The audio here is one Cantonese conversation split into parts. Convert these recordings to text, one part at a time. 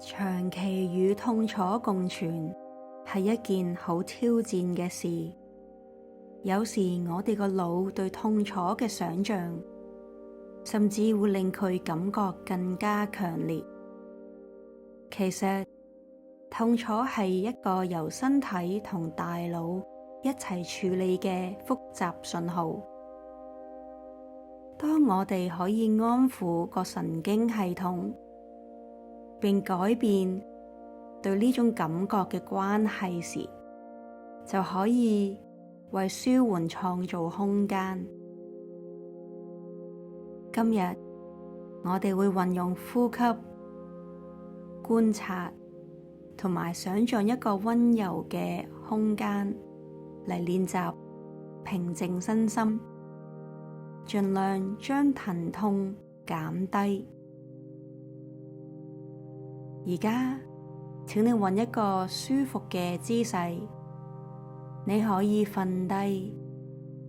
長期與痛楚共存係一件好挑戰嘅事。有時我哋個腦對痛楚嘅想象，甚至會令佢感覺更加強烈。其實，痛楚係一個由身體同大腦一齊處理嘅複雜信號。當我哋可以安撫個神經系統，並改變對呢種感覺嘅關係時，就可以為舒緩創造空間。今日我哋會運用呼吸、觀察同埋想象一個溫柔嘅空間嚟練習平靜身心，盡量將疼痛減低。而家，請你揾一個舒服嘅姿勢，你可以瞓低、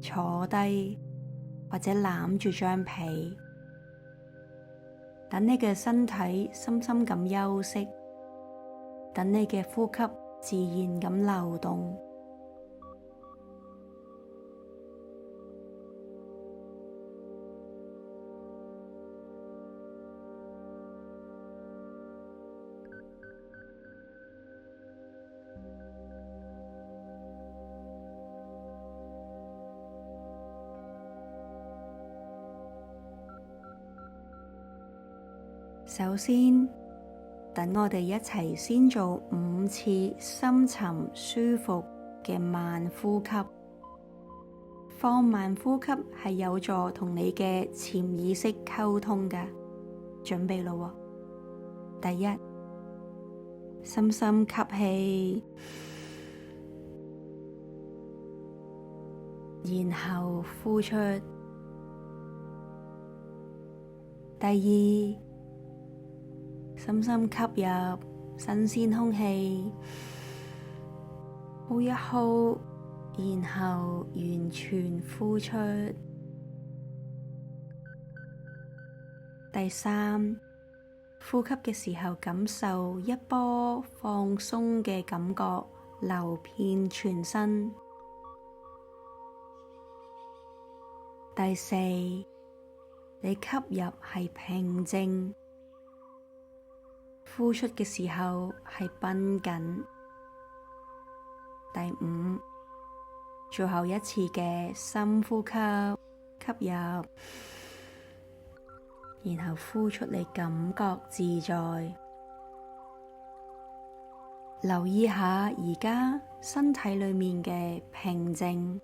坐低或者攬住張被，等你嘅身體深深咁休息，等你嘅呼吸自然咁流動。首先，等我哋一齊先做5次深沉舒服嘅慢呼吸。放慢呼吸係有助同你嘅潛意識溝通㗎。準備咯喎。第一，深深吸氣，然後呼出。第二，深深吸入新鮮空氣，呼一呼，然後完全呼出。第三，呼吸嘅時候感受一波放鬆嘅感覺流遍全身。第四，你吸入係平靜，呼出嘅時候係繃緊。第五，最後一次嘅深呼吸，吸入，然後呼出，你感覺自在。留意下而家身體裏面嘅平靜，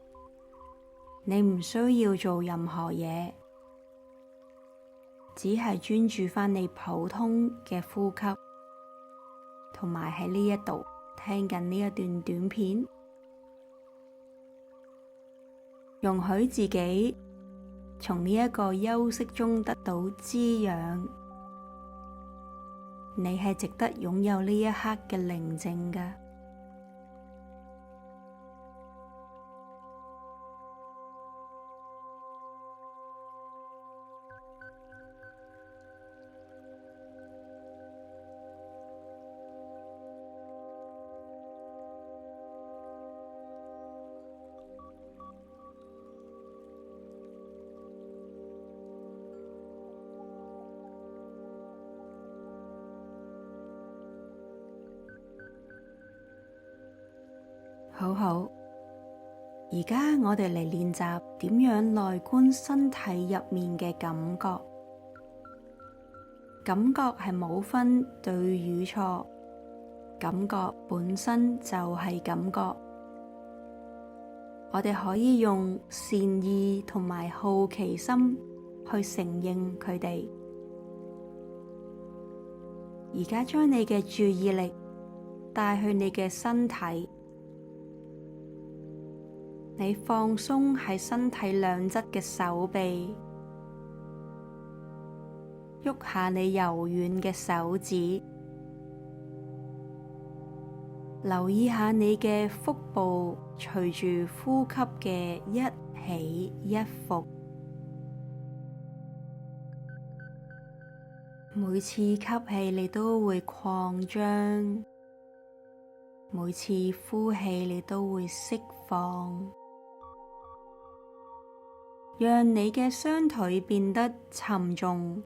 你唔需要做任何嘢，只係專注返你普通嘅呼吸，同埋喺呢一度聽緊呢一段短片，容許自己從呢一個休息中得到滋養。你係值得擁有呢一刻嘅寧靜㗎。好，而家我哋嚟練習點樣內觀身體入面嘅感覺。感覺係冇分對與錯，感覺本身就係感覺。我哋可以用善意同埋好奇心去承認佢哋。而家將你嘅注意力帶去你嘅身體。你放鬆喺身體兩側嘅手臂，喐下你柔軟嘅手指，留意下你嘅腹部隨住呼吸嘅一起一伏，每次吸氣你都會擴張，每次呼氣你都會釋放，讓你嘅雙腿變得沉重，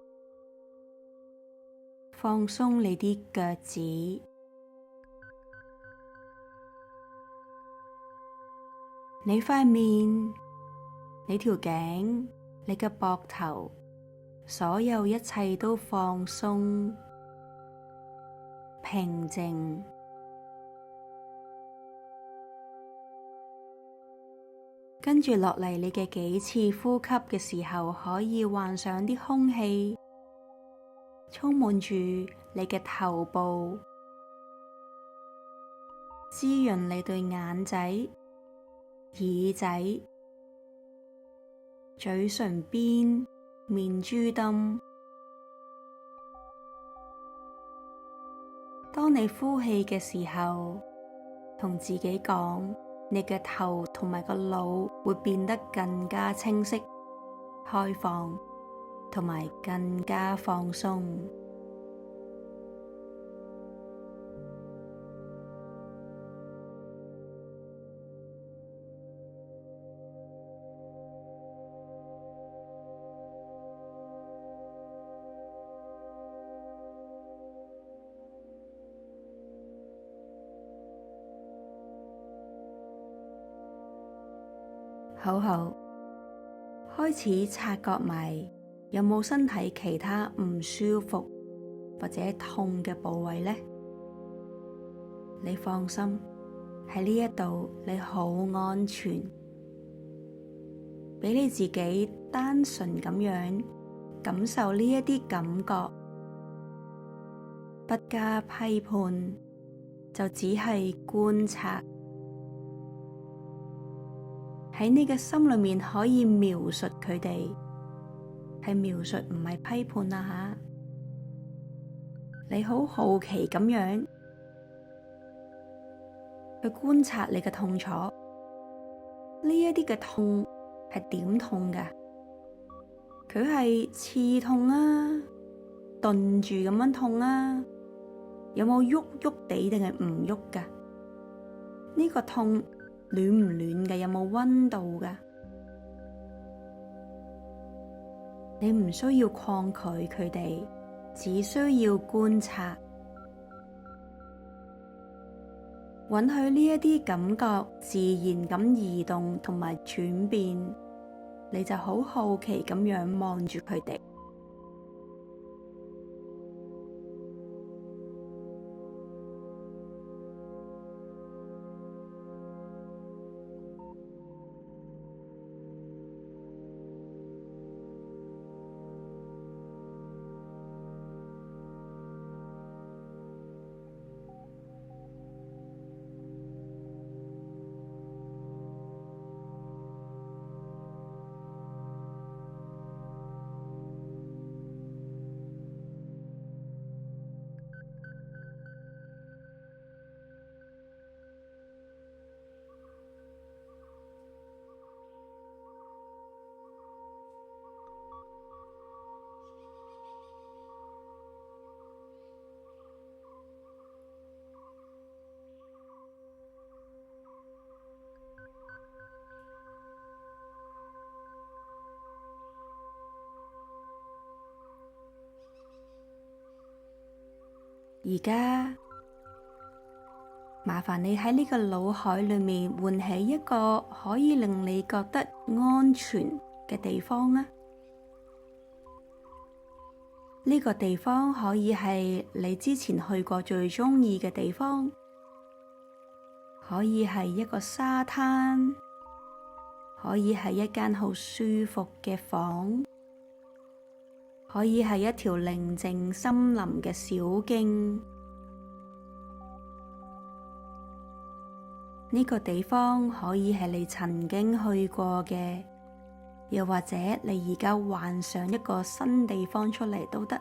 放鬆你啲腳趾，你塊面、你條頸、你嘅膊頭，所有一切都放鬆、平靜。跟住落嚟，你嘅幾次呼吸嘅時候，可以幻想啲空氣充滿住你嘅頭部，滋潤你對眼仔、耳仔、嘴唇邊、面珠墩。當你呼氣嘅時候，同自己講，你嘅頭同埋個腦會變得更加清晰、開放，同埋更加放鬆。好好，開始察覺埋有冇身體其他唔舒服或者痛嘅部位呢？你放心，喺呢一度你好安全，俾你自己單純咁樣感受呢一啲感覺，不加批判，就只係觀察。喺你嘅心裏面可以描述佢哋，係描述唔係批判啊吓。你好好奇咁樣去觀察你嘅痛楚，呢一啲嘅痛係點痛㗎？佢係刺痛啊，頓住咁樣痛啊，有冇喐喐地定係唔喐㗎？呢個痛暖唔暖嘅？有冇溫度㗎？你唔需要抗拒佢哋，只需要觀察，允許呢一啲感覺自然咁移動同埋轉變，你就好好奇咁樣望住佢哋。而家麻煩你喺呢個腦海裏面喚起一個可以令你覺得安全嘅地方啊！呢個地方可以係你之前去過最鍾意嘅地方，可以係一個沙灘，可以係一間好舒服嘅房，可以係一條寧靜森林嘅小徑。呢個地方可以係你曾經去過嘅，又或者你而家幻想一個新地方出嚟都得。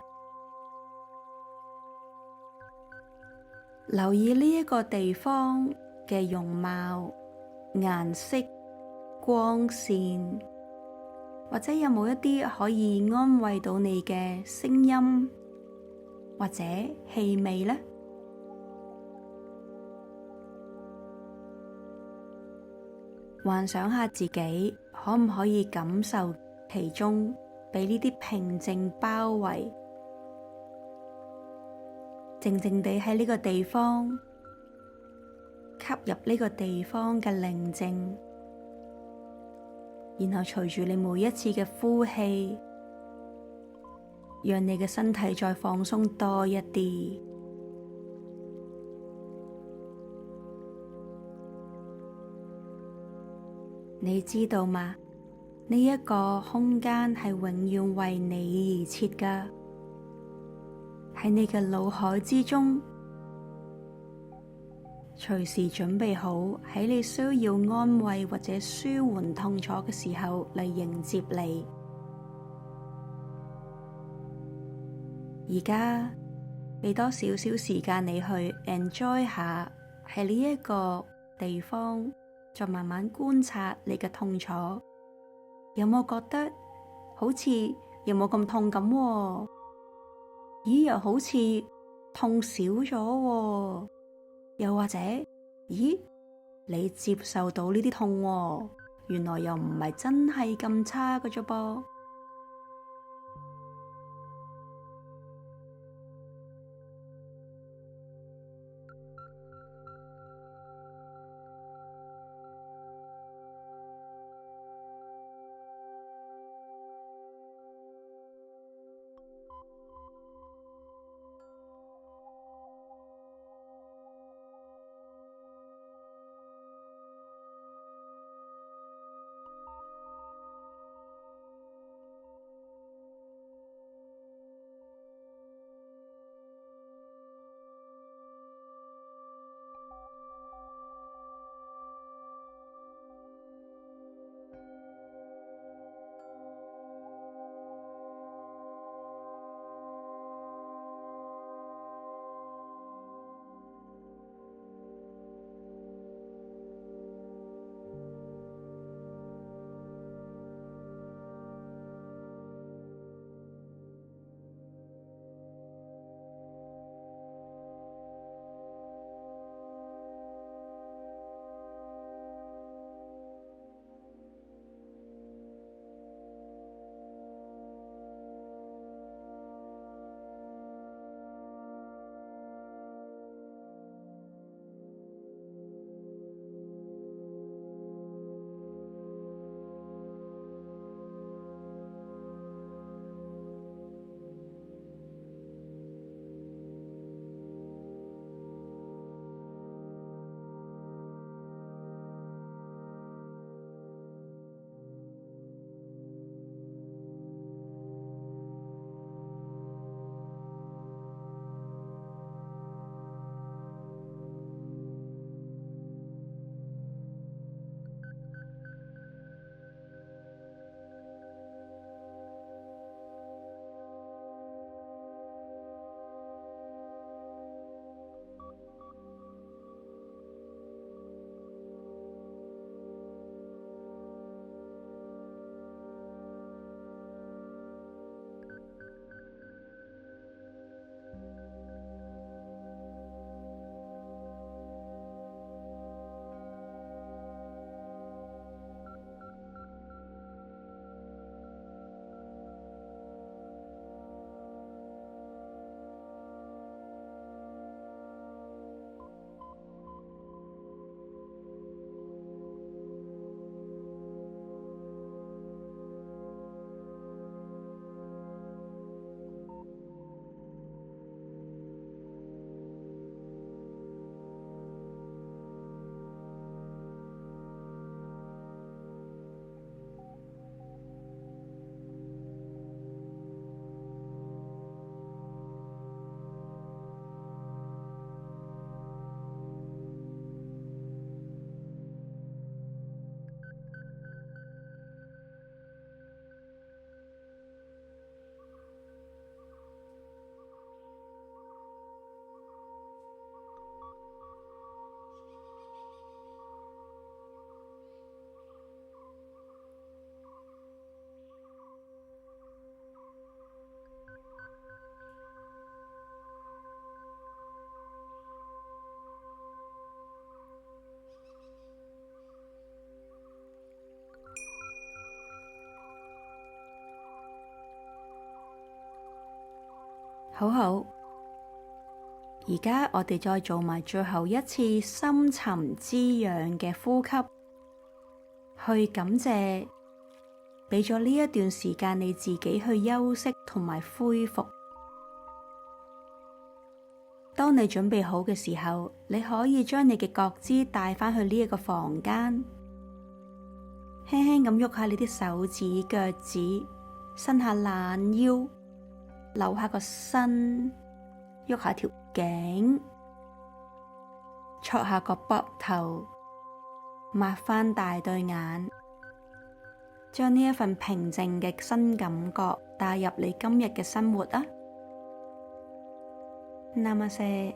留意呢一個地方嘅容貌、顏色、光線，或者有冇一啲可以安慰到你嘅聲音、或者氣味呢？幻想下自己可唔可以感受其中，被呢啲平靜包圍，靜靜地喺呢個地方，吸入呢個地方嘅寧靜，然後隨住你每一次嘅呼氣，讓你嘅身體再放鬆多一啲。你知道嗎？呢一個空間係永遠為你而設㗎，喺你嘅腦海之中，隨時準備好喺你需要安慰或者舒緩痛楚嘅時候嚟迎接你。而家俾多少少時間你去 enjoy 下喺呢一個地方，再慢慢觀察你嘅痛楚，有冇覺得好似又冇咁痛咁喎？咦，又好似痛少咗喎？又或者，咦，你接受到呢啲痛喎，原來又唔係真係咁差嘅啫噃。好好，而家我哋再做埋最後一次深沉滋養嘅呼吸，去感謝畀咗呢一段時間你自己去休息同埋恢復。當你準備好嘅時候，你可以將你嘅覺知帶返去呢一個房間，輕輕咁喐下你啲手指、腳趾，伸下懶腰，扭下個身，喐下條頸，戳下個膊頭，擘返大對眼，將呢一份平靜嘅新感覺帶入你今日嘅生活啊！Namaste。